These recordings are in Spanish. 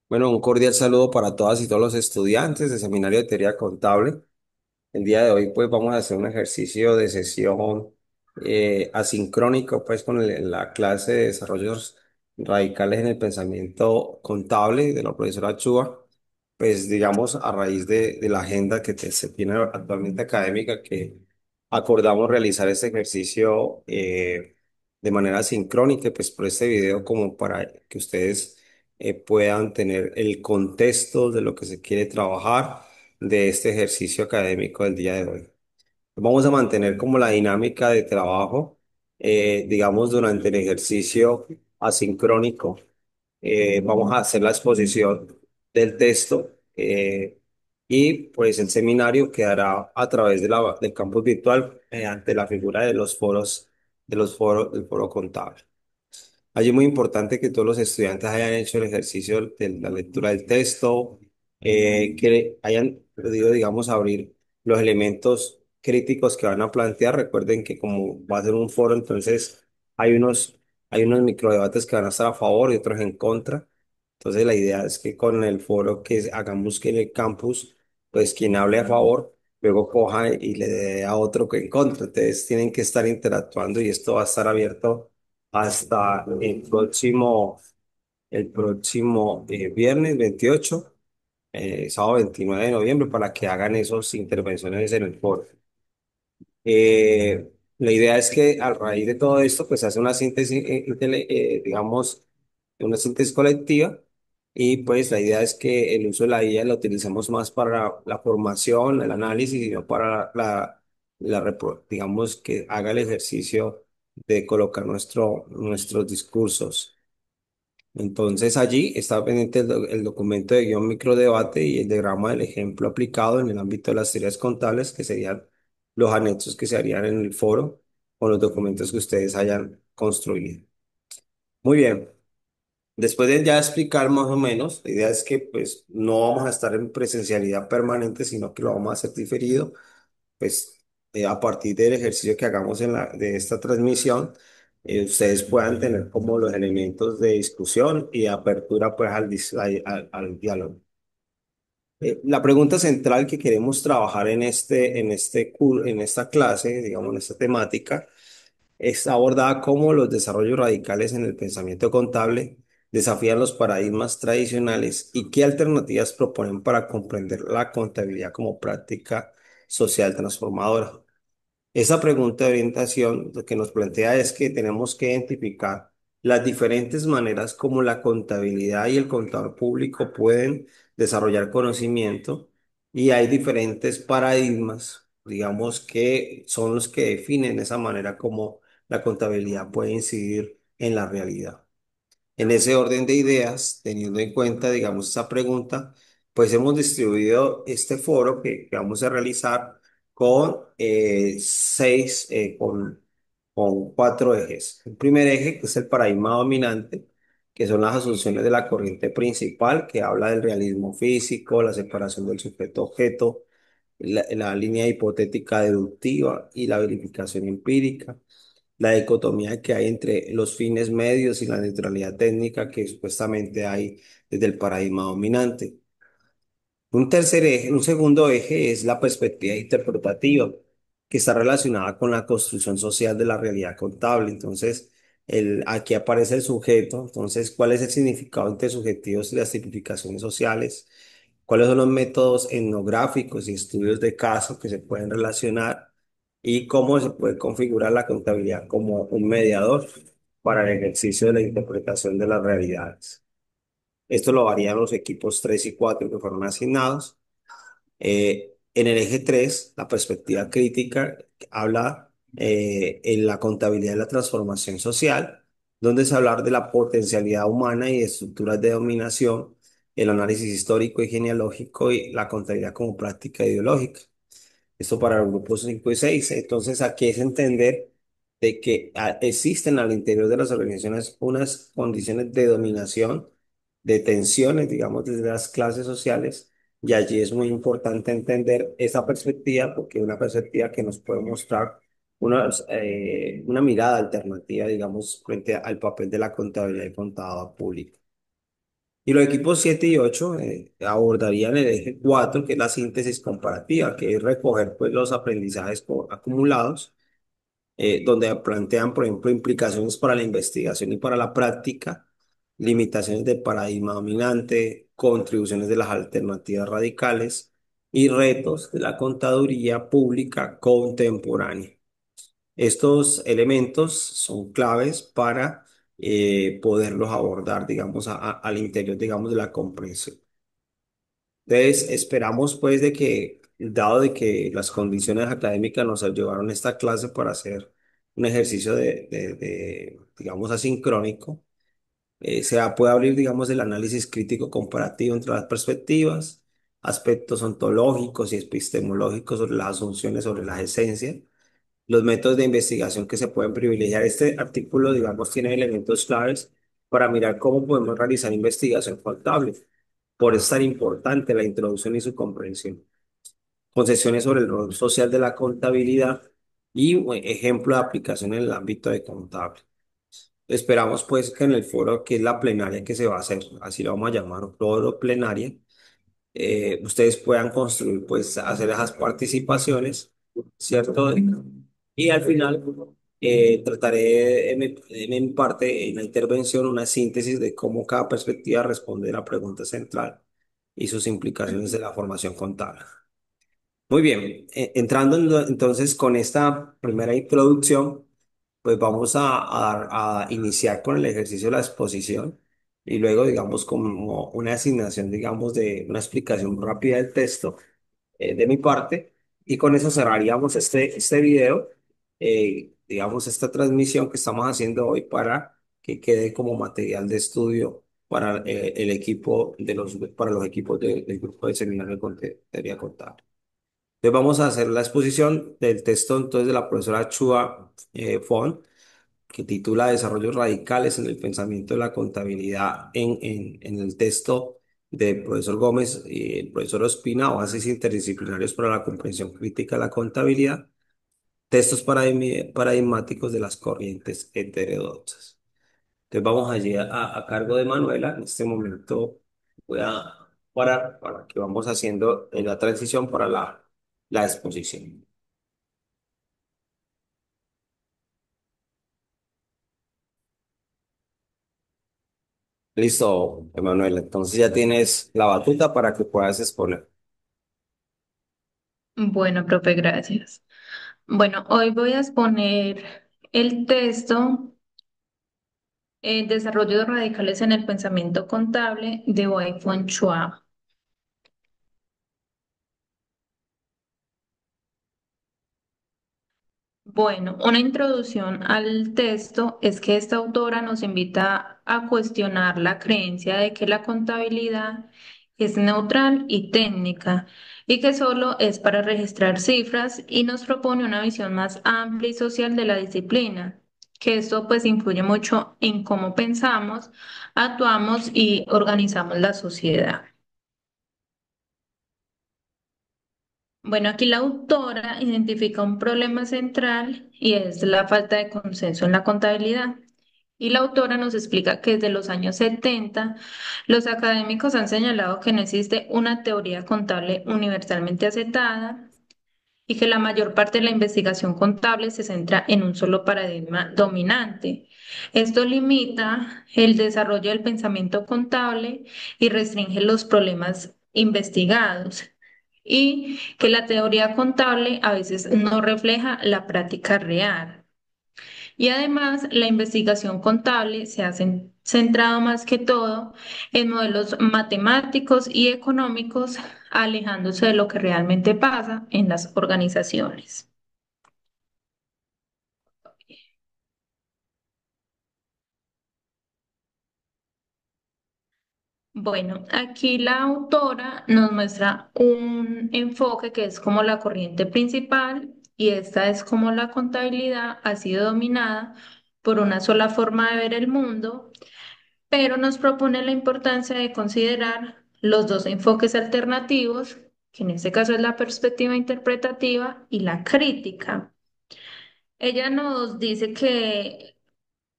Bueno, un cordial saludo para todas y todos los estudiantes del Seminario de Teoría Contable. El día de hoy pues vamos a hacer un ejercicio de sesión asincrónico pues con la clase de desarrollos radicales en el pensamiento contable de la profesora Chua, pues digamos a raíz de la agenda se tiene actualmente académica que acordamos realizar este ejercicio de manera sincrónica, pues por este video como para que ustedes puedan tener el contexto de lo que se quiere trabajar de este ejercicio académico del día de hoy. Vamos a mantener como la dinámica de trabajo, digamos, durante el ejercicio asincrónico. Vamos a hacer la exposición del texto y pues el seminario quedará a través del campus virtual mediante la figura de los foros, del foro contable. Allí es muy importante que todos los estudiantes hayan hecho el ejercicio de la lectura del texto, que hayan podido, digamos, abrir los elementos críticos que van a plantear. Recuerden que como va a ser un foro, entonces hay unos, hay unos microdebates que van a estar a favor y otros en contra. Entonces la idea es que con el foro hagamos que en el campus, pues quien hable a favor, luego coja y le dé a otro que en contra. Entonces tienen que estar interactuando y esto va a estar abierto hasta el próximo viernes 28, sábado 29 de noviembre, para que hagan esas intervenciones en el foro. La idea es que a raíz de todo esto, pues se hace una síntesis, digamos, una síntesis colectiva y pues la idea es que el uso de la IA lo utilicemos más para la formación, el análisis y no para digamos, que haga el ejercicio de colocar nuestros discursos. Entonces allí está pendiente el documento de guión microdebate y el diagrama del ejemplo aplicado en el ámbito de las teorías contables, que serían los anexos que se harían en el foro o los documentos que ustedes hayan construido. Muy bien, después de ya explicar más o menos, la idea es que pues no vamos a estar en presencialidad permanente, sino que lo vamos a hacer diferido pues a partir del ejercicio que hagamos de esta transmisión, ustedes puedan tener como los elementos de discusión y apertura pues al diálogo. La pregunta central que queremos trabajar en esta clase, digamos, en esta temática, es abordada cómo los desarrollos radicales en el pensamiento contable desafían los paradigmas tradicionales y qué alternativas proponen para comprender la contabilidad como práctica social transformadora. Esa pregunta de orientación lo que nos plantea es que tenemos que identificar las diferentes maneras como la contabilidad y el contador público pueden desarrollar conocimiento y hay diferentes paradigmas, digamos, que son los que definen esa manera como la contabilidad puede incidir en la realidad. En ese orden de ideas, teniendo en cuenta, digamos, esa pregunta, pues hemos distribuido este foro que vamos a realizar con con cuatro ejes. El primer eje, que es el paradigma dominante, que son las asunciones de la corriente principal, que habla del realismo físico, la separación del sujeto-objeto, la línea hipotética deductiva y la verificación empírica, la dicotomía que hay entre los fines medios y la neutralidad técnica que supuestamente hay desde el paradigma dominante. Un segundo eje es la perspectiva interpretativa, que está relacionada con la construcción social de la realidad contable. Entonces, aquí aparece el sujeto. Entonces, ¿cuál es el significado intersubjetivos y las tipificaciones sociales? ¿Cuáles son los métodos etnográficos y estudios de caso que se pueden relacionar? ¿Y cómo se puede configurar la contabilidad como un mediador para el ejercicio de la interpretación de las realidades? Esto lo varían los equipos 3 y 4 que fueron asignados. En el eje 3 la perspectiva crítica habla en la contabilidad de la transformación social, donde se habla de la potencialidad humana y de estructuras de dominación, el análisis histórico y genealógico y la contabilidad como práctica ideológica. Esto para los grupos 5 y 6. Entonces, aquí es entender de que existen al interior de las organizaciones unas condiciones de dominación, de tensiones, digamos, desde las clases sociales. Y allí es muy importante entender esa perspectiva, porque es una perspectiva que nos puede mostrar una mirada alternativa, digamos, frente al papel de la contabilidad y contador público. Y los equipos 7 y 8 abordarían el eje 4 que es la síntesis comparativa, que es recoger pues, los aprendizajes acumulados, donde plantean, por ejemplo, implicaciones para la investigación y para la práctica, limitaciones del paradigma dominante, contribuciones de las alternativas radicales y retos de la contaduría pública contemporánea. Estos elementos son claves para poderlos abordar, digamos, al interior, digamos, de la comprensión. Entonces, esperamos, pues, de que, dado de que las condiciones académicas nos llevaron a esta clase para hacer un ejercicio digamos, asincrónico, puede abrir, digamos, el análisis crítico comparativo entre las perspectivas, aspectos ontológicos y epistemológicos sobre las asunciones sobre las esencias, los métodos de investigación que se pueden privilegiar. Este artículo, digamos, tiene elementos claves para mirar cómo podemos realizar investigación contable. Por eso es tan importante la introducción y su comprensión. Concesiones sobre el rol social de la contabilidad y ejemplo de aplicación en el ámbito de contable. Esperamos pues que en el foro, que es la plenaria que se va a hacer, así lo vamos a llamar, foro plenaria, ustedes puedan construir, pues hacer esas participaciones, ¿cierto? Y al final trataré en mi parte, en la intervención, una síntesis de cómo cada perspectiva responde a la pregunta central y sus implicaciones de la formación contable. Muy bien, entrando entonces con esta primera introducción, pues vamos a iniciar con el ejercicio de la exposición y luego, digamos, como una asignación, digamos, de una explicación rápida del texto de mi parte. Y con eso cerraríamos este video, digamos, esta transmisión que estamos haciendo hoy para que quede como material de estudio para el equipo para los equipos del grupo de seminario de teoría contable. Entonces vamos a hacer la exposición del texto entonces de la profesora Chua Font, que titula Desarrollos radicales en el pensamiento de la contabilidad en el texto del profesor Gómez y el profesor Ospina, Bases interdisciplinarios para la comprensión crítica de la contabilidad, textos paradigmáticos de las corrientes heterodoxas. Entonces vamos allí a cargo de Manuela. En este momento voy a parar para que vamos haciendo la transición para la exposición. Listo, Emanuel. Entonces ya tienes la batuta para que puedas exponer. Bueno, profe, gracias. Bueno, hoy voy a exponer el texto Desarrollos radicales en el pensamiento contable de Wei-Feng Chua. Bueno, una introducción al texto es que esta autora nos invita a cuestionar la creencia de que la contabilidad es neutral y técnica y que solo es para registrar cifras y nos propone una visión más amplia y social de la disciplina, que esto pues influye mucho en cómo pensamos, actuamos y organizamos la sociedad. Bueno, aquí la autora identifica un problema central y es la falta de consenso en la contabilidad. Y la autora nos explica que desde los años 70 los académicos han señalado que no existe una teoría contable universalmente aceptada y que la mayor parte de la investigación contable se centra en un solo paradigma dominante. Esto limita el desarrollo del pensamiento contable y restringe los problemas investigados y que la teoría contable a veces no refleja la práctica real. Y además, la investigación contable se ha centrado más que todo en modelos matemáticos y económicos, alejándose de lo que realmente pasa en las organizaciones. Bueno, aquí la autora nos muestra un enfoque que es como la corriente principal y esta es como la contabilidad ha sido dominada por una sola forma de ver el mundo, pero nos propone la importancia de considerar los dos enfoques alternativos, que en este caso es la perspectiva interpretativa y la crítica. Ella nos dice que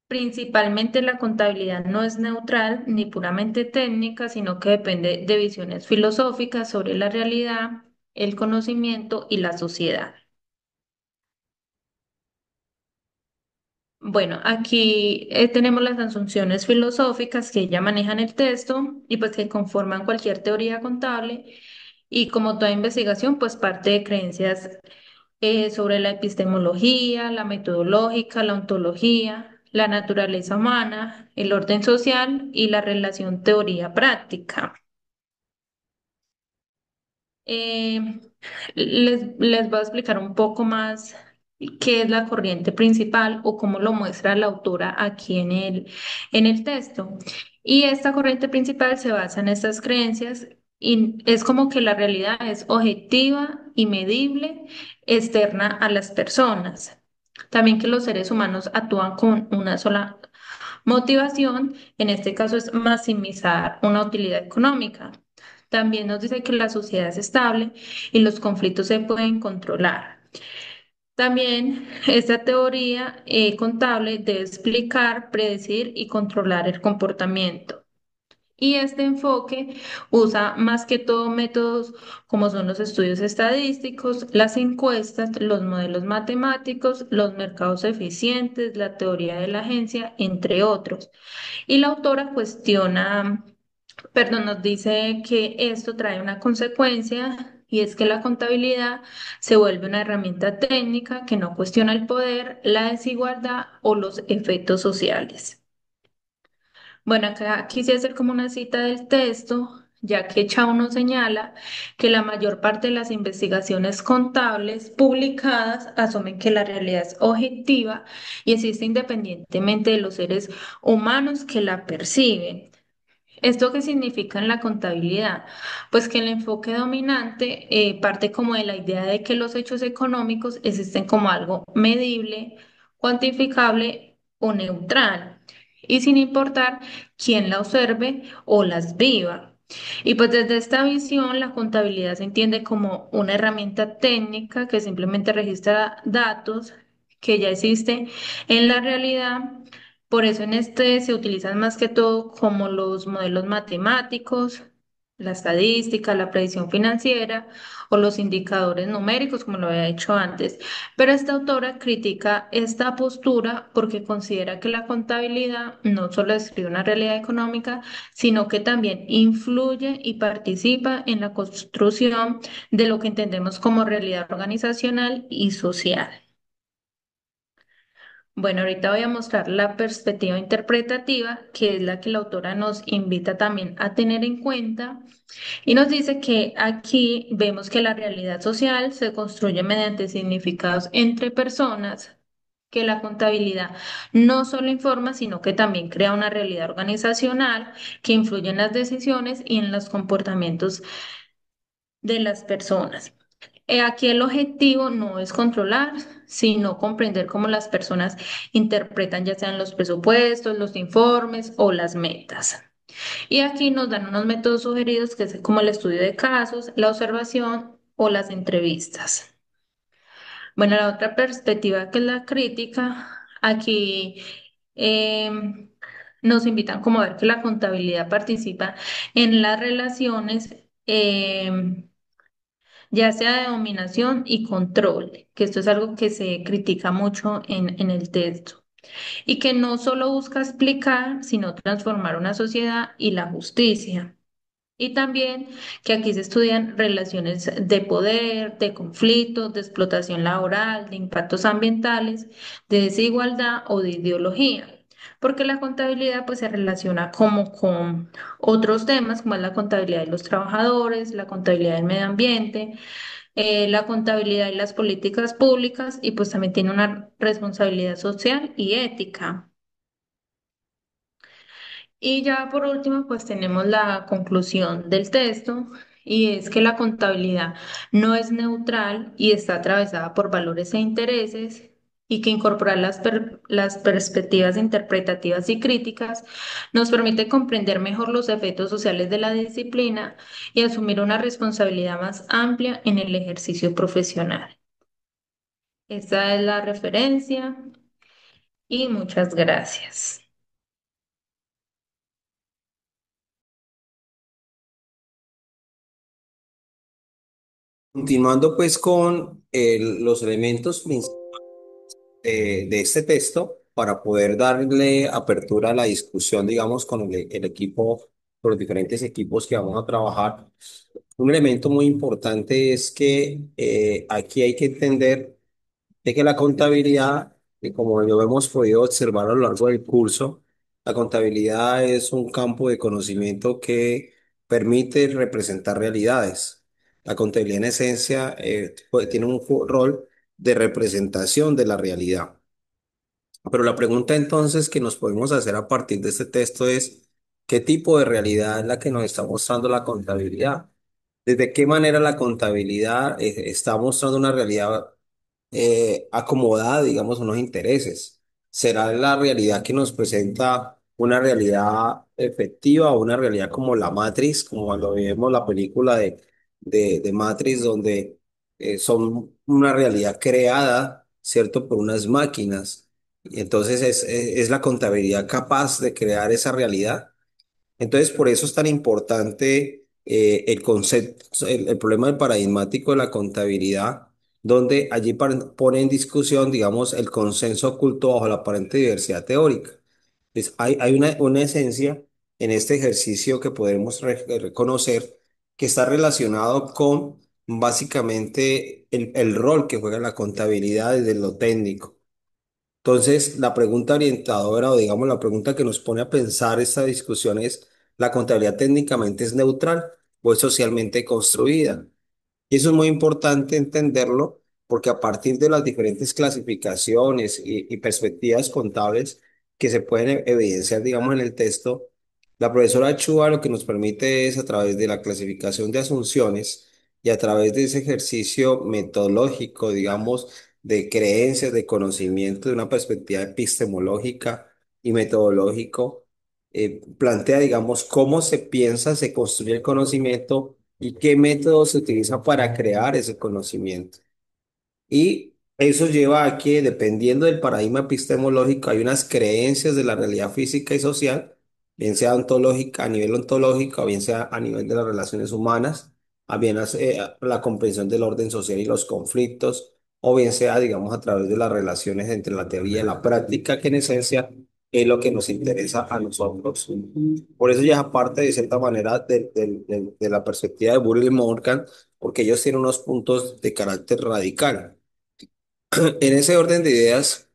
Principalmente la contabilidad no es neutral ni puramente técnica, sino que depende de visiones filosóficas sobre la realidad, el conocimiento y la sociedad. Bueno, aquí tenemos las asunciones filosóficas que ya manejan el texto y pues que conforman cualquier teoría contable y como toda investigación pues parte de creencias sobre la epistemología, la metodológica, la ontología, la naturaleza humana, el orden social y la relación teoría-práctica. Eh, les voy a explicar un poco más qué es la corriente principal o cómo lo muestra la autora aquí en el texto. Y esta corriente principal se basa en estas creencias y es como que la realidad es objetiva y medible, externa a las personas. También que los seres humanos actúan con una sola motivación, en este caso es maximizar una utilidad económica. También nos dice que la sociedad es estable y los conflictos se pueden controlar. También esta teoría contable debe explicar, predecir y controlar el comportamiento. Y este enfoque usa más que todo métodos como son los estudios estadísticos, las encuestas, los modelos matemáticos, los mercados eficientes, la teoría de la agencia, entre otros. Y la autora cuestiona, perdón, nos dice que esto trae una consecuencia y es que la contabilidad se vuelve una herramienta técnica que no cuestiona el poder, la desigualdad o los efectos sociales. Bueno, acá quise hacer como una cita del texto, ya que Chao nos señala que la mayor parte de las investigaciones contables publicadas asumen que la realidad es objetiva y existe independientemente de los seres humanos que la perciben. ¿Esto qué significa en la contabilidad? Pues que el enfoque dominante parte como de la idea de que los hechos económicos existen como algo medible, cuantificable o neutral, y sin importar quién la observe o las viva. Y pues desde esta visión, la contabilidad se entiende como una herramienta técnica que simplemente registra datos que ya existen en la realidad. Por eso en este se utilizan más que todo como los modelos matemáticos, la estadística, la predicción financiera o los indicadores numéricos, como lo había hecho antes. Pero esta autora critica esta postura porque considera que la contabilidad no solo describe una realidad económica, sino que también influye y participa en la construcción de lo que entendemos como realidad organizacional y social. Bueno, ahorita voy a mostrar la perspectiva interpretativa, que es la que la autora nos invita también a tener en cuenta, y nos dice que aquí vemos que la realidad social se construye mediante significados entre personas, que la contabilidad no solo informa, sino que también crea una realidad organizacional que influye en las decisiones y en los comportamientos de las personas. Aquí el objetivo no es controlar, sino comprender cómo las personas interpretan ya sean los presupuestos, los informes o las metas. Y aquí nos dan unos métodos sugeridos que es como el estudio de casos, la observación o las entrevistas. Bueno, la otra perspectiva que es la crítica, aquí nos invitan como a ver que la contabilidad participa en las relaciones. Ya sea de dominación y control, que esto es algo que se critica mucho en el texto, y que no solo busca explicar, sino transformar una sociedad y la justicia. Y también que aquí se estudian relaciones de poder, de conflicto, de explotación laboral, de impactos ambientales, de desigualdad o de ideología. Porque la contabilidad pues se relaciona como con otros temas, como es la contabilidad de los trabajadores, la contabilidad del medio ambiente, la contabilidad y las políticas públicas, y pues también tiene una responsabilidad social y ética. Y ya por último, pues tenemos la conclusión del texto y es que la contabilidad no es neutral y está atravesada por valores e intereses y que incorporar las perspectivas interpretativas y críticas nos permite comprender mejor los efectos sociales de la disciplina y asumir una responsabilidad más amplia en el ejercicio profesional. Esta es la referencia. y muchas gracias. Continuando pues con los elementos de este texto para poder darle apertura a la discusión, digamos, con el equipo, con los diferentes equipos que vamos a trabajar. Un elemento muy importante es que aquí hay que entender de que la contabilidad, y como lo hemos podido observar a lo largo del curso, la contabilidad es un campo de conocimiento que permite representar realidades. La contabilidad en esencia tiene un rol de representación de la realidad. Pero la pregunta entonces que nos podemos hacer a partir de este texto es, ¿qué tipo de realidad es la que nos está mostrando la contabilidad? ¿Desde qué manera la contabilidad está mostrando una realidad acomodada, digamos, a unos intereses? ¿Será la realidad que nos presenta una realidad efectiva o una realidad como la Matrix, como cuando vemos la película de Matrix, donde son una realidad creada, ¿cierto?, por unas máquinas? Y entonces es la contabilidad capaz de crear esa realidad. Entonces, por eso es tan importante el concepto, el problema del paradigmático de la contabilidad, donde allí pone en discusión, digamos, el consenso oculto bajo la aparente diversidad teórica. Hay una esencia en este ejercicio que podemos reconocer que está relacionado con básicamente el rol que juega la contabilidad desde lo técnico. Entonces, la pregunta orientadora o digamos la pregunta que nos pone a pensar esta discusión es, ¿la contabilidad técnicamente es neutral o es socialmente construida? Y eso es muy importante entenderlo porque a partir de las diferentes clasificaciones y perspectivas contables que se pueden evidenciar, digamos, en el texto, la profesora Chua lo que nos permite es a través de la clasificación de asunciones y a través de ese ejercicio metodológico, digamos, de creencias, de conocimiento, de una perspectiva epistemológica y metodológico, plantea, digamos, cómo se piensa, se construye el conocimiento y qué método se utiliza para crear ese conocimiento. Y eso lleva a que, dependiendo del paradigma epistemológico, hay unas creencias de la realidad física y social, bien sea ontológica, a nivel ontológico, o bien sea a nivel de las relaciones humanas, a bien la comprensión del orden social y los conflictos, o bien sea, digamos, a través de las relaciones entre la teoría y la práctica, que en esencia es lo que nos interesa a nosotros. Por eso ya es aparte, de cierta manera, de la perspectiva de Burrell y Morgan, porque ellos tienen unos puntos de carácter radical. En ese orden de ideas,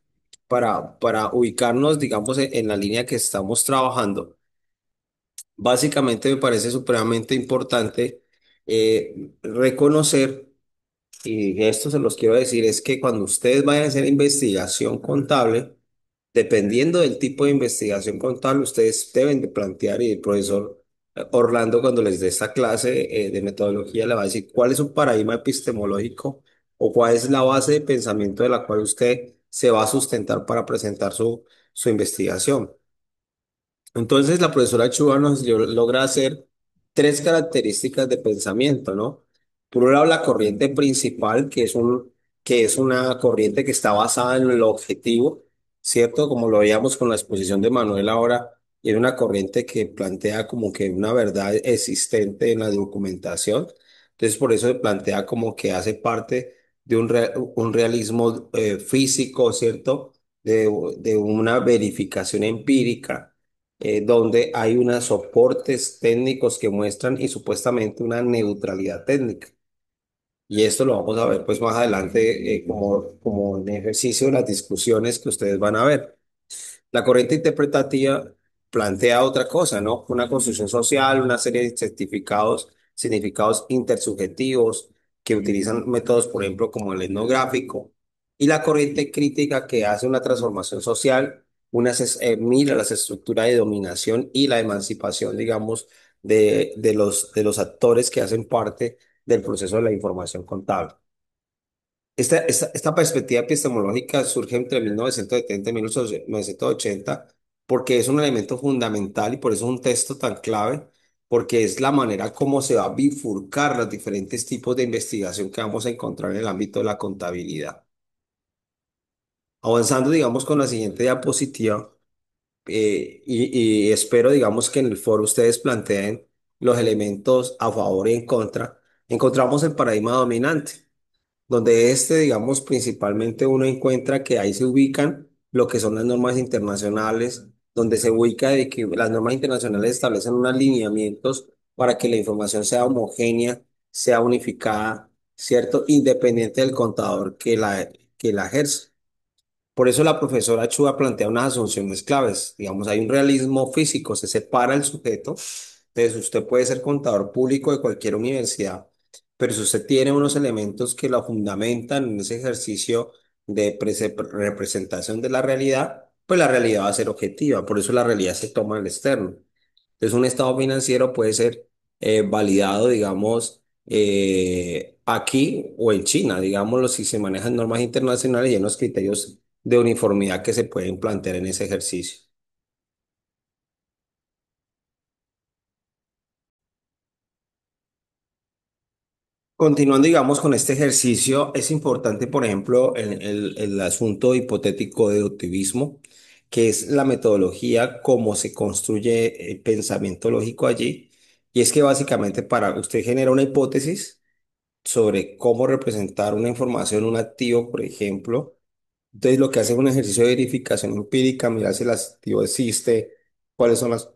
para ubicarnos, digamos, en la línea que estamos trabajando, básicamente me parece supremamente importante reconocer, y esto se los quiero decir, es que cuando ustedes vayan a hacer investigación contable, dependiendo del tipo de investigación contable, ustedes deben de plantear, y el profesor Orlando cuando les dé esta clase de metodología le va a decir cuál es un paradigma epistemológico o cuál es la base de pensamiento de la cual usted se va a sustentar para presentar su investigación. Entonces, la profesora Chuba nos logra hacer tres características de pensamiento, ¿no? Por un lado, la corriente principal, que es una corriente que está basada en lo objetivo, ¿cierto? Como lo veíamos con la exposición de Manuel ahora, y es una corriente que plantea como que una verdad existente en la documentación. Entonces, por eso se plantea como que hace parte de un realismo físico, ¿cierto? De una verificación empírica donde hay unos soportes técnicos que muestran y supuestamente una neutralidad técnica. Y esto lo vamos a ver pues más adelante como en ejercicio de las discusiones que ustedes van a ver. La corriente interpretativa plantea otra cosa, ¿no? Una construcción social, una serie de certificados, significados intersubjetivos que utilizan métodos, por ejemplo, como el etnográfico. Y la corriente crítica que hace una transformación social, mira las estructuras de dominación y la emancipación, digamos, de los actores que hacen parte del proceso de la información contable. Esta perspectiva epistemológica surge entre 1970 y 1980 porque es un elemento fundamental y por eso es un texto tan clave, porque es la manera como se va a bifurcar los diferentes tipos de investigación que vamos a encontrar en el ámbito de la contabilidad. Avanzando, digamos, con la siguiente diapositiva, y espero, digamos, que en el foro ustedes planteen los elementos a favor y en contra. Encontramos el paradigma dominante, donde digamos, principalmente uno encuentra que ahí se ubican lo que son las normas internacionales, donde se ubica de que las normas internacionales establecen unos lineamientos para que la información sea homogénea, sea unificada, ¿cierto? Independiente del contador que la ejerce. Por eso la profesora Chua plantea unas asunciones claves. Digamos, hay un realismo físico, se separa el sujeto. Entonces, usted puede ser contador público de cualquier universidad, pero si usted tiene unos elementos que lo fundamentan en ese ejercicio de representación de la realidad, pues la realidad va a ser objetiva. Por eso la realidad se toma en el externo. Entonces, un estado financiero puede ser validado, digamos, aquí o en China, digámoslo, si se manejan normas internacionales y hay unos criterios de uniformidad que se pueden plantear en ese ejercicio. Continuando, digamos, con este ejercicio, es importante, por ejemplo, el asunto hipotético de deductivismo, que es la metodología, cómo se construye el pensamiento lógico allí. Y es que básicamente para usted genera una hipótesis sobre cómo representar una información, un activo, por ejemplo. Entonces, lo que hace es un ejercicio de verificación empírica, mirar si el activo existe, cuáles son las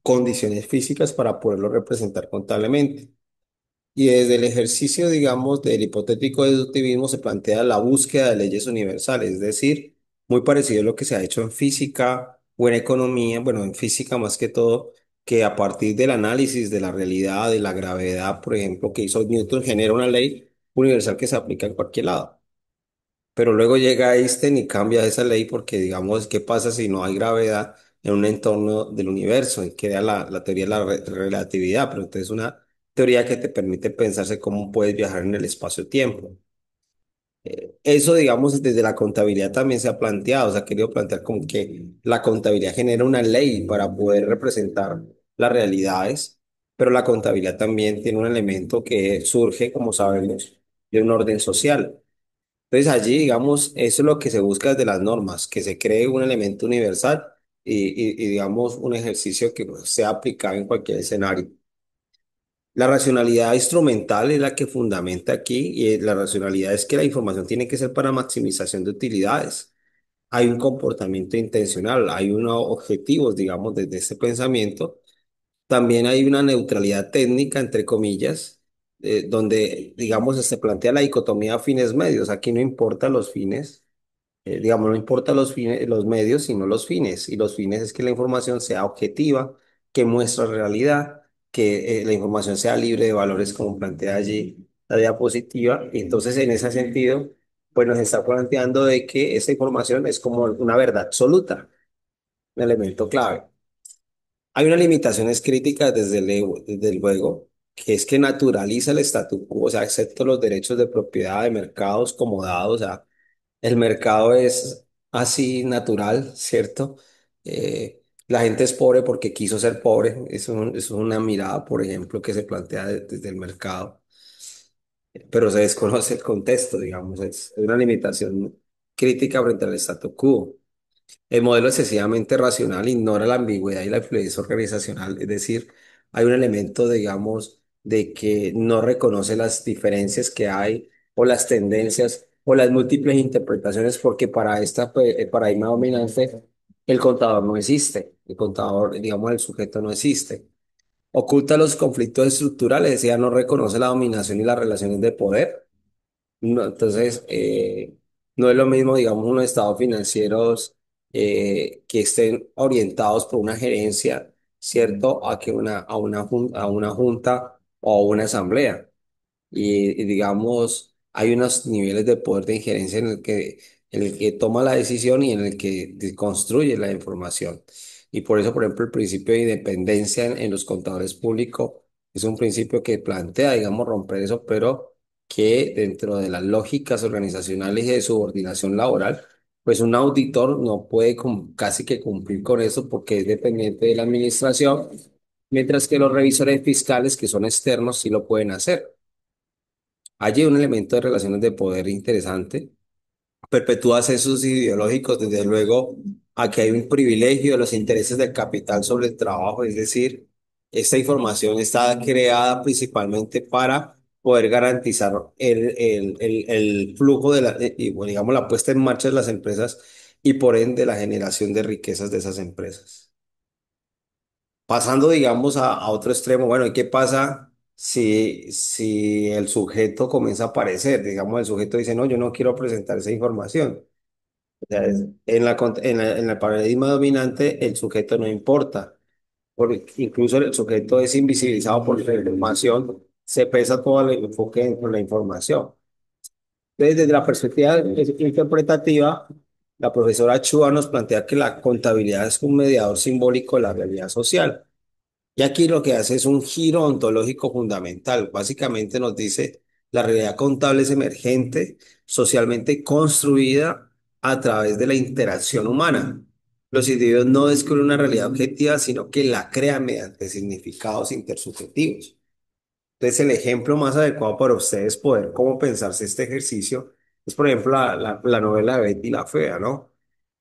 condiciones físicas para poderlo representar contablemente. Y desde el ejercicio, digamos, del hipotético deductivismo se plantea la búsqueda de leyes universales, es decir, muy parecido a lo que se ha hecho en física o en economía, bueno, en física más que todo, que a partir del análisis de la realidad, de la gravedad, por ejemplo, que hizo Newton, genera una ley universal que se aplica en cualquier lado. Pero luego llega Einstein y cambia esa ley porque, digamos, ¿qué pasa si no hay gravedad en un entorno del universo? Y queda la teoría de la relatividad, pero entonces una teoría que te permite pensarse cómo puedes viajar en el espacio-tiempo. Eso, digamos, desde la contabilidad también se ha planteado, se ha querido plantear como que la contabilidad genera una ley para poder representar las realidades, pero la contabilidad también tiene un elemento que surge, como sabemos, de un orden social. Entonces allí, digamos, eso es lo que se busca desde las normas, que se cree un elemento universal y, digamos, un ejercicio que pues, sea aplicable en cualquier escenario. La racionalidad instrumental es la que fundamenta aquí y la racionalidad es que la información tiene que ser para maximización de utilidades. Hay un comportamiento intencional, hay unos objetivos, digamos, desde este pensamiento. También hay una neutralidad técnica, entre comillas, donde, digamos, se plantea la dicotomía fines medios. Aquí no importa los fines, digamos, no importa los fines, los medios, sino los fines. Y los fines es que la información sea objetiva, que muestre realidad, que la información sea libre de valores, como plantea allí la diapositiva. Y entonces, en ese sentido, pues nos está planteando de que esa información es como una verdad absoluta, un elemento clave. Hay unas limitaciones críticas desde luego, que es que naturaliza el statu quo, o sea, excepto los derechos de propiedad de mercados como dados, o sea, el mercado es así natural, ¿cierto? La gente es pobre porque quiso ser pobre, es una mirada, por ejemplo, que se plantea desde el mercado, pero se desconoce el contexto, digamos, es una limitación crítica frente al statu quo. El modelo excesivamente racional ignora la ambigüedad y la influencia organizacional, es decir, hay un elemento, digamos, de que no reconoce las diferencias que hay o las tendencias o las múltiples interpretaciones, porque para esta paradigma dominante el contador no existe, el contador, digamos, el sujeto no existe. Oculta los conflictos estructurales, ya no reconoce la dominación y las relaciones de poder. No, entonces, no es lo mismo, digamos, unos estados financieros que estén orientados por una gerencia, ¿cierto? A que a una junta o a una asamblea y, digamos, hay unos niveles de poder de injerencia en el que toma la decisión y en el que construye la información. Y por eso, por ejemplo, el principio de independencia en los contadores públicos es un principio que plantea, digamos, romper eso, pero que dentro de las lógicas organizacionales y de subordinación laboral, pues un auditor no puede casi que cumplir con eso porque es dependiente de la administración, mientras que los revisores fiscales, que son externos, sí lo pueden hacer. Allí hay un elemento de relaciones de poder interesante, perpetúa censos ideológicos, desde luego, aquí hay un privilegio de los intereses del capital sobre el trabajo, es decir, esta información está creada principalmente para poder garantizar el flujo de y, bueno, digamos, la puesta en marcha de las empresas y por ende la generación de riquezas de esas empresas. Pasando, digamos, a otro extremo, bueno, ¿y qué pasa si el sujeto comienza a aparecer? Digamos, el sujeto dice, no, yo no quiero presentar esa información. O sea, en el paradigma dominante, el sujeto no importa, porque incluso el sujeto es invisibilizado por la información, se pesa todo el enfoque en la información. Entonces, desde la perspectiva interpretativa, la profesora Chua nos plantea que la contabilidad es un mediador simbólico de la realidad social. Y aquí lo que hace es un giro ontológico fundamental. Básicamente nos dice, la realidad contable es emergente, socialmente construida a través de la interacción humana. Los individuos no descubren una realidad objetiva, sino que la crean mediante significados intersubjetivos. Entonces, el ejemplo más adecuado para ustedes poder cómo pensarse este ejercicio es, por ejemplo, la novela de Betty la Fea, ¿no?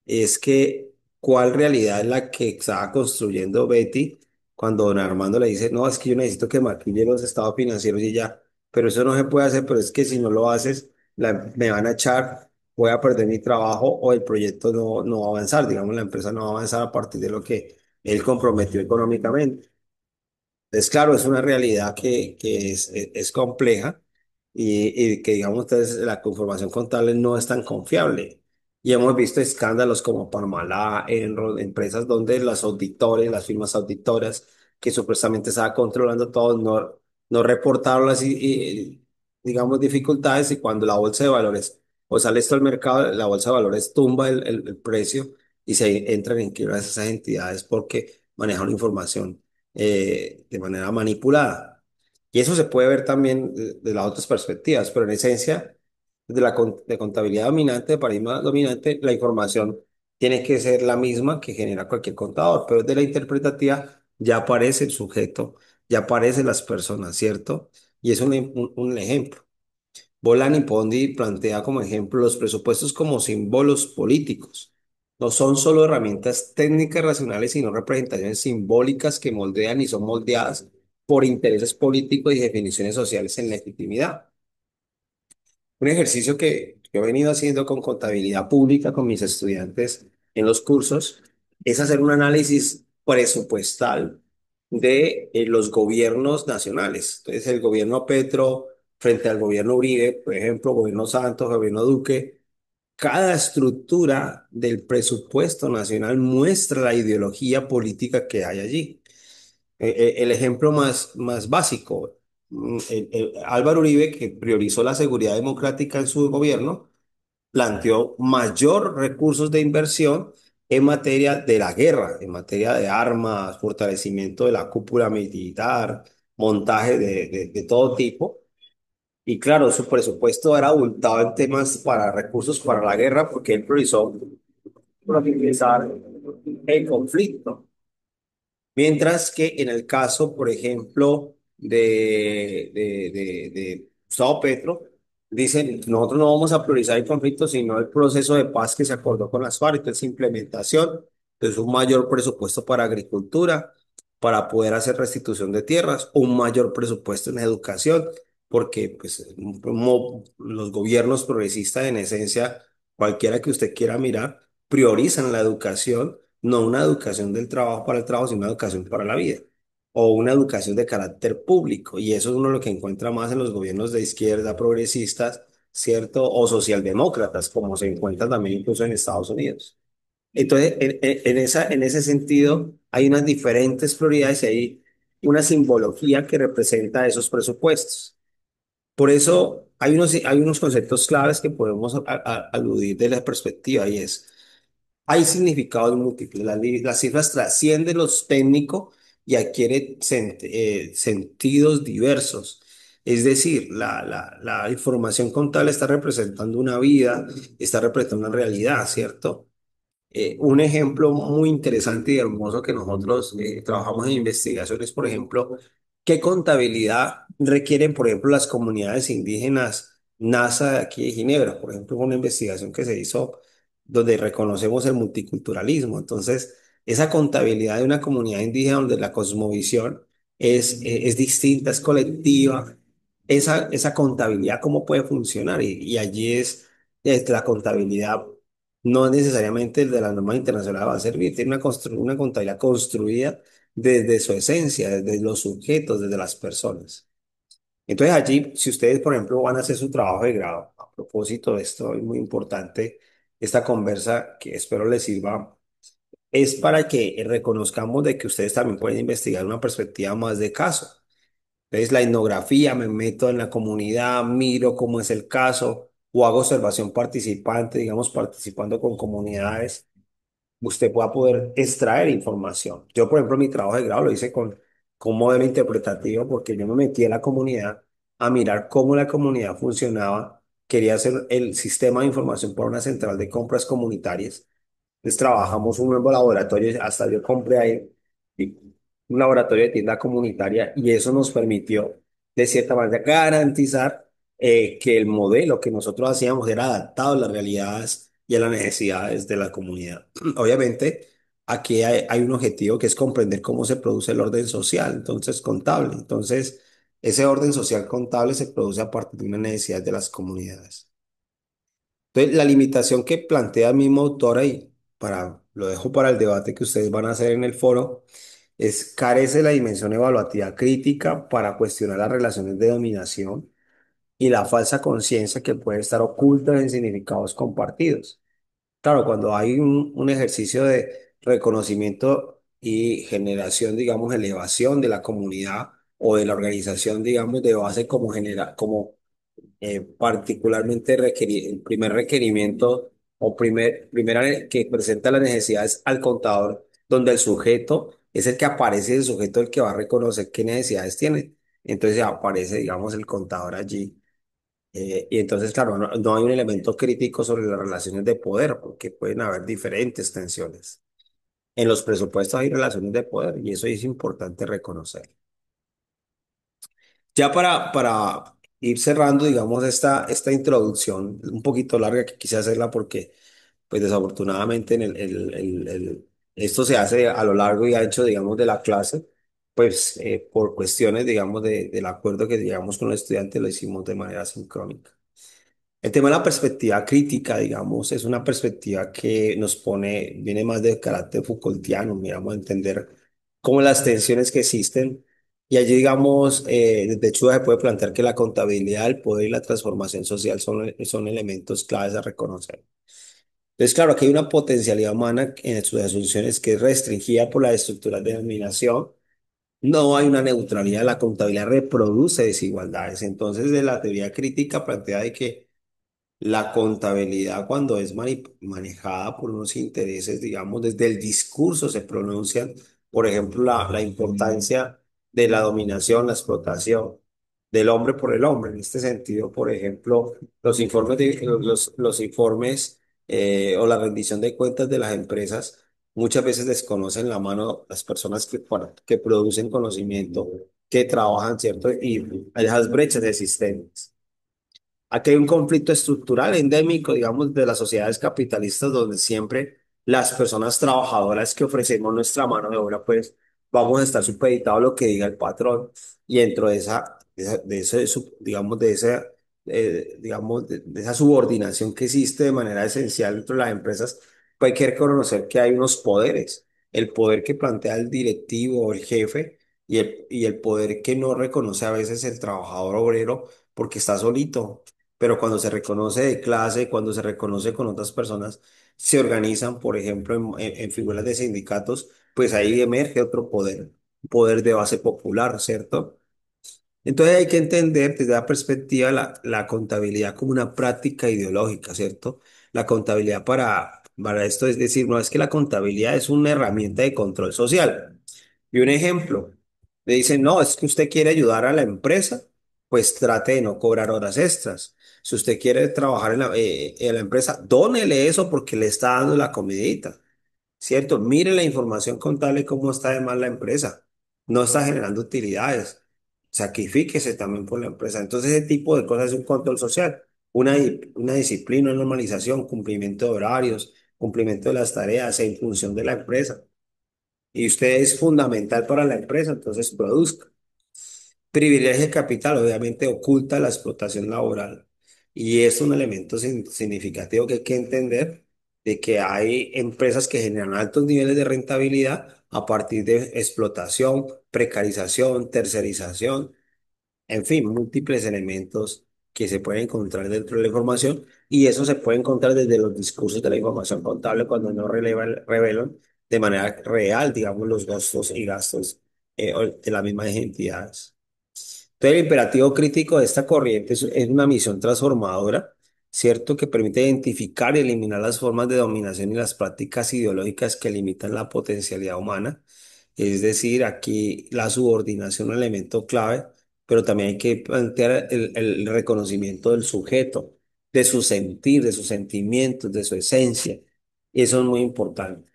Es que cuál realidad es la que estaba construyendo Betty cuando don Armando le dice, no, es que yo necesito que maquille los estados financieros y ya, pero eso no se puede hacer, pero es que si no lo haces, me van a echar, voy a perder mi trabajo o el proyecto no va a avanzar, digamos, la empresa no va a avanzar a partir de lo que él comprometió económicamente. Es claro, es una realidad que es compleja y que, digamos, entonces la información contable no es tan confiable. Y hemos visto escándalos como Parmalá, Enron, empresas donde los auditores, las firmas auditoras que supuestamente estaban controlando todo, no reportaron digamos, dificultades y cuando la bolsa de valores o sale esto al mercado, la bolsa de valores tumba el precio y se entran en quiebras esas entidades porque manejan información de manera manipulada. Y eso se puede ver también de las otras perspectivas, pero en esencia, de de contabilidad dominante, de paradigma dominante, la información tiene que ser la misma que genera cualquier contador, pero de la interpretativa ya aparece el sujeto, ya aparecen las personas, ¿cierto? Y es un ejemplo. Bolan y Pondi plantea como ejemplo los presupuestos como símbolos políticos. No son solo herramientas técnicas racionales, sino representaciones simbólicas que moldean y son moldeadas por intereses políticos y definiciones sociales en legitimidad. Un ejercicio que he venido haciendo con contabilidad pública con mis estudiantes en los cursos es hacer un análisis presupuestal de los gobiernos nacionales. Entonces, el gobierno Petro frente al gobierno Uribe, por ejemplo, gobierno Santos, gobierno Duque, cada estructura del presupuesto nacional muestra la ideología política que hay allí. El ejemplo más básico, Álvaro Uribe, que priorizó la seguridad democrática en su gobierno, planteó mayor recursos de inversión en materia de la guerra, en materia de armas, fortalecimiento de la cúpula militar, montaje de todo tipo. Y claro, su presupuesto era abultado en temas para recursos para la guerra porque él priorizó profundizar el conflicto. Mientras que en el caso, por ejemplo, de Gustavo Petro, dicen, nosotros no vamos a priorizar el conflicto, sino el proceso de paz que se acordó con las FARC, entonces implementación, entonces un mayor presupuesto para agricultura, para poder hacer restitución de tierras, un mayor presupuesto en educación, porque pues, los gobiernos progresistas en esencia, cualquiera que usted quiera mirar, priorizan la educación, no una educación del trabajo para el trabajo, sino una educación para la vida, o una educación de carácter público. Y eso es uno lo que encuentra más en los gobiernos de izquierda, progresistas, ¿cierto? O socialdemócratas, como se encuentra también incluso en Estados Unidos. Entonces, en ese sentido, hay unas diferentes prioridades y hay una simbología que representa esos presupuestos. Por eso hay unos conceptos claves que podemos aludir de la perspectiva y es hay significados múltiples. Las cifras trascienden los técnicos y adquieren sentidos diversos. Es decir, la información contable está representando una vida, está representando una realidad, ¿cierto? Un ejemplo muy interesante y hermoso que nosotros trabajamos en investigaciones, por ejemplo, ¿qué contabilidad requieren, por ejemplo, las comunidades indígenas? NASA de aquí de Ginebra, por ejemplo, una investigación que se hizo donde reconocemos el multiculturalismo. Entonces, esa contabilidad de una comunidad indígena donde la cosmovisión es distinta, es colectiva, esa contabilidad, ¿cómo puede funcionar? Y allí es la contabilidad, no necesariamente el de la norma internacional va a servir, tiene una contabilidad construida desde su esencia, desde los sujetos, desde las personas. Entonces allí, si ustedes, por ejemplo, van a hacer su trabajo de grado, a propósito de esto, es muy importante esta conversa que espero les sirva, es para que reconozcamos de que ustedes también pueden investigar una perspectiva más de caso. Entonces, la etnografía, me meto en la comunidad, miro cómo es el caso, o hago observación participante, digamos, participando con comunidades usted pueda poder extraer información. Yo, por ejemplo, mi trabajo de grado lo hice con un modelo interpretativo porque yo me metí en la comunidad a mirar cómo la comunidad funcionaba. Quería hacer el sistema de información para una central de compras comunitarias. Entonces trabajamos un nuevo laboratorio, hasta yo compré ahí y- un laboratorio de tienda comunitaria y eso nos permitió, de cierta manera, garantizar que el modelo que nosotros hacíamos era adaptado a las realidades y a las necesidades de la comunidad. Obviamente, aquí hay un objetivo que es comprender cómo se produce el orden social, entonces contable. Entonces, ese orden social contable se produce a partir de una necesidad de las comunidades. Entonces, la limitación que plantea el mismo autor ahí, lo dejo para el debate que ustedes van a hacer en el foro, es carece de la dimensión evaluativa crítica para cuestionar las relaciones de dominación y la falsa conciencia que puede estar oculta en significados compartidos. Claro, cuando hay un ejercicio de reconocimiento y generación, digamos, elevación de la comunidad o de la organización, digamos, de base como particularmente el primer requerimiento o primera que presenta las necesidades al contador, donde el sujeto es el que aparece, el sujeto el que va a reconocer qué necesidades tiene. Entonces aparece, digamos, el contador allí. Y entonces, claro, no hay un elemento crítico sobre las relaciones de poder, porque pueden haber diferentes tensiones. En los presupuestos hay relaciones de poder y eso es importante reconocer. Ya para ir cerrando, digamos, esta introducción, un poquito larga que quise hacerla porque, pues desafortunadamente, esto se hace a lo largo y ancho, digamos, de la clase, pues por cuestiones, digamos, del acuerdo que llegamos con el estudiante, lo hicimos de manera sincrónica. El tema de la perspectiva crítica, digamos, es una perspectiva que nos pone, viene más de carácter Foucaultiano, miramos a entender cómo las tensiones que existen. Y allí, digamos, desde hecho se puede plantear que la contabilidad, el poder y la transformación social son elementos claves a reconocer. Entonces, claro, aquí hay una potencialidad humana en sus asunciones que es restringida por las estructuras de dominación. No hay una neutralidad, la contabilidad reproduce desigualdades. Entonces, de la teoría crítica plantea de que la contabilidad, cuando es manejada por unos intereses, digamos, desde el discurso se pronuncian, por ejemplo, la importancia de la dominación, la explotación del hombre por el hombre. En este sentido, por ejemplo, los informes o la rendición de cuentas de las empresas muchas veces desconocen la mano las personas que producen conocimiento, que trabajan, ¿cierto? Y hay esas brechas existentes. Aquí hay un conflicto estructural endémico, digamos, de las sociedades capitalistas donde siempre las personas trabajadoras que ofrecemos nuestra mano de obra, pues vamos a estar supeditados a lo que diga el patrón. Y dentro de ese, digamos, de esa subordinación que existe de manera esencial dentro de las empresas, pues hay que reconocer que hay unos poderes. El poder que plantea el directivo o el jefe y el poder que no reconoce a veces el trabajador obrero porque está solito, pero cuando se reconoce de clase, cuando se reconoce con otras personas, se organizan, por ejemplo, en figuras de sindicatos, pues ahí emerge otro poder, poder de base popular, ¿cierto? Entonces hay que entender desde la perspectiva la contabilidad como una práctica ideológica, ¿cierto? La contabilidad para esto es decir, no es que la contabilidad es una herramienta de control social. Y un ejemplo, le dicen, no, es que usted quiere ayudar a la empresa, pues trate de no cobrar horas extras. Si usted quiere trabajar en la empresa, dónele eso porque le está dando la comidita. ¿Cierto? Mire la información contable cómo está de mal la empresa. No está generando utilidades. Sacrifíquese también por la empresa. Entonces, ese tipo de cosas es un control social. una disciplina, una normalización, cumplimiento de horarios, cumplimiento de las tareas en función de la empresa. Y usted es fundamental para la empresa, entonces produzca. Privilegia el capital, obviamente oculta la explotación laboral. Y es un elemento significativo que hay que entender de que hay empresas que generan altos niveles de rentabilidad a partir de explotación, precarización, tercerización, en fin, múltiples elementos que se pueden encontrar dentro de la información y eso se puede encontrar desde los discursos de la información contable cuando no revelan de manera real, digamos, los costos y gastos de las mismas entidades. Entonces, el imperativo crítico de esta corriente es una misión transformadora, ¿cierto? Que permite identificar y eliminar las formas de dominación y las prácticas ideológicas que limitan la potencialidad humana. Es decir, aquí la subordinación es un elemento clave, pero también hay que plantear el reconocimiento del sujeto, de su sentir, de sus sentimientos, de su esencia. Y eso es muy importante.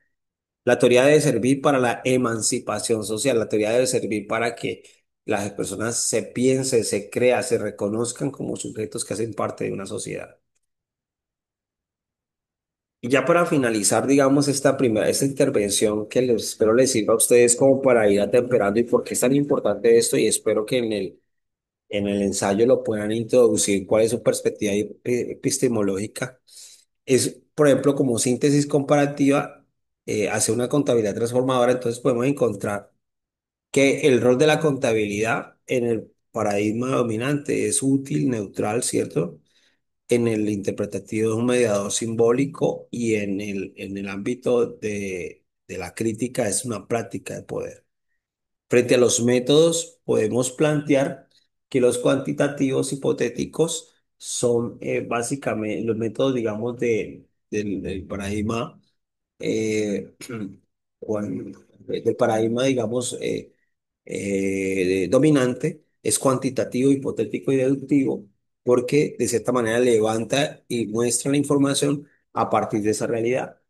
La teoría debe servir para la emancipación social, la teoría debe servir para que las personas se piensen, se crean, se reconozcan como sujetos que hacen parte de una sociedad. Y ya para finalizar, digamos, esta intervención que les espero les sirva a ustedes como para ir atemperando y por qué es tan importante esto y espero que en el ensayo lo puedan introducir, cuál es su perspectiva epistemológica. Es, por ejemplo, como síntesis comparativa, hace una contabilidad transformadora, entonces podemos encontrar que el rol de la contabilidad en el paradigma dominante es útil, neutral, ¿cierto? En el interpretativo es un mediador simbólico y en el ámbito de la crítica es una práctica de poder. Frente a los métodos, podemos plantear que los cuantitativos hipotéticos son básicamente los métodos, digamos, del paradigma, eh, del paradigma, digamos, dominante, es cuantitativo, hipotético y deductivo, porque de cierta manera levanta y muestra la información a partir de esa realidad.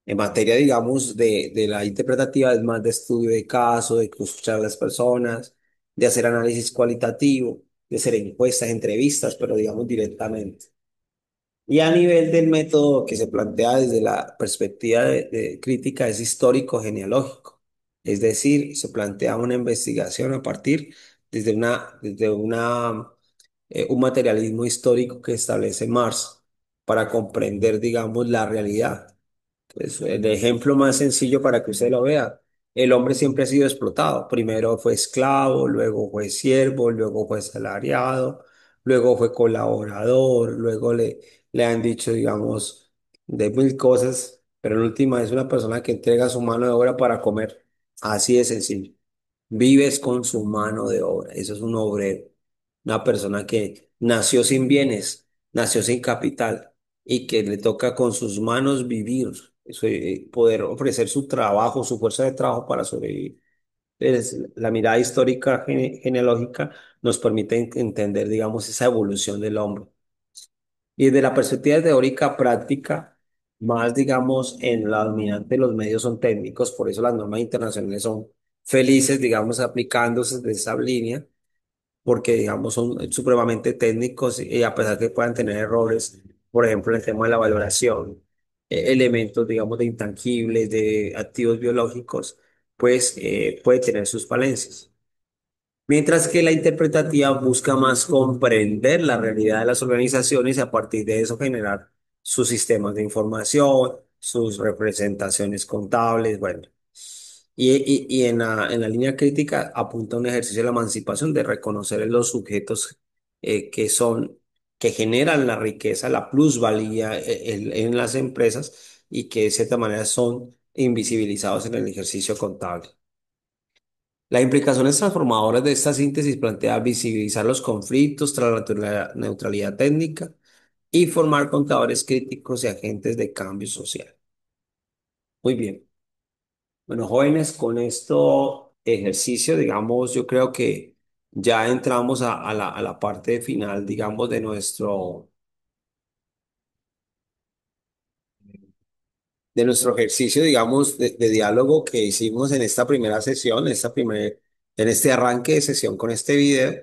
En materia, digamos, de la interpretativa es más de estudio de caso, de escuchar a las personas, de hacer análisis cualitativo, de hacer encuestas, entrevistas, pero digamos directamente. Y a nivel del método que se plantea desde la perspectiva de crítica es histórico genealógico. Es decir, se plantea una investigación a partir desde un materialismo histórico que establece Marx para comprender, digamos, la realidad. Pues, el ejemplo más sencillo para que usted lo vea. El hombre siempre ha sido explotado. Primero fue esclavo, luego fue siervo, luego fue salariado, luego fue colaborador, le han dicho, digamos, de mil cosas, pero en última es una persona que entrega su mano de obra para comer. Así de sencillo. Vives con su mano de obra. Eso es un obrero. Una persona que nació sin bienes, nació sin capital y que le toca con sus manos vivir, poder ofrecer su trabajo, su fuerza de trabajo para sobrevivir. La mirada histórica genealógica nos permite entender, digamos, esa evolución del hombre. Y desde la perspectiva teórica práctica, más, digamos, en la dominante los medios son técnicos, por eso las normas internacionales son felices, digamos, aplicándose de esa línea porque, digamos, son supremamente técnicos y a pesar que puedan tener errores, por ejemplo, en el tema de la valoración, elementos, digamos, de intangibles, de activos biológicos, pues puede tener sus falencias. Mientras que la interpretativa busca más comprender la realidad de las organizaciones y a partir de eso generar sus sistemas de información, sus representaciones contables, bueno. Y en la línea crítica apunta a un ejercicio de la emancipación, de reconocer los sujetos que son, que generan la riqueza, la plusvalía en las empresas y que de cierta manera son invisibilizados en el ejercicio contable. Las implicaciones transformadoras de esta síntesis plantea visibilizar los conflictos tras la neutralidad técnica y formar contadores críticos y agentes de cambio social. Muy bien. Bueno, jóvenes, con esto ejercicio, digamos, yo creo que ya entramos a la parte final, digamos, de nuestro ejercicio, digamos, de diálogo que hicimos en esta primera sesión, en este arranque de sesión con este video.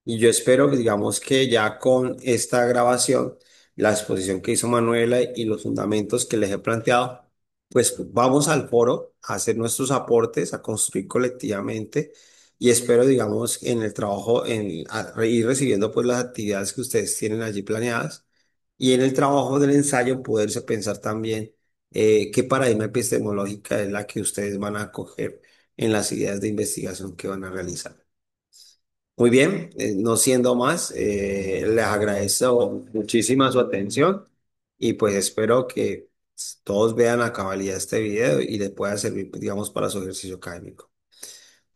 Y yo espero, digamos, que ya con esta grabación, la exposición que hizo Manuela y los fundamentos que les he planteado, pues vamos al foro a hacer nuestros aportes, a construir colectivamente y espero, digamos, en el trabajo, ir recibiendo pues las actividades que ustedes tienen allí planeadas y en el trabajo del ensayo poderse pensar también qué paradigma epistemológica es la que ustedes van a coger en las ideas de investigación que van a realizar. Muy bien, no siendo más, les agradezco muchísima su atención y pues espero que todos vean a cabalidad este video y les pueda servir, digamos, para su ejercicio académico.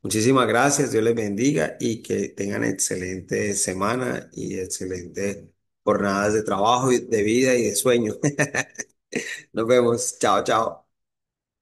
Muchísimas gracias, Dios les bendiga y que tengan excelente semana y excelente jornadas de trabajo, de vida y de sueño. Nos vemos, chao, chao.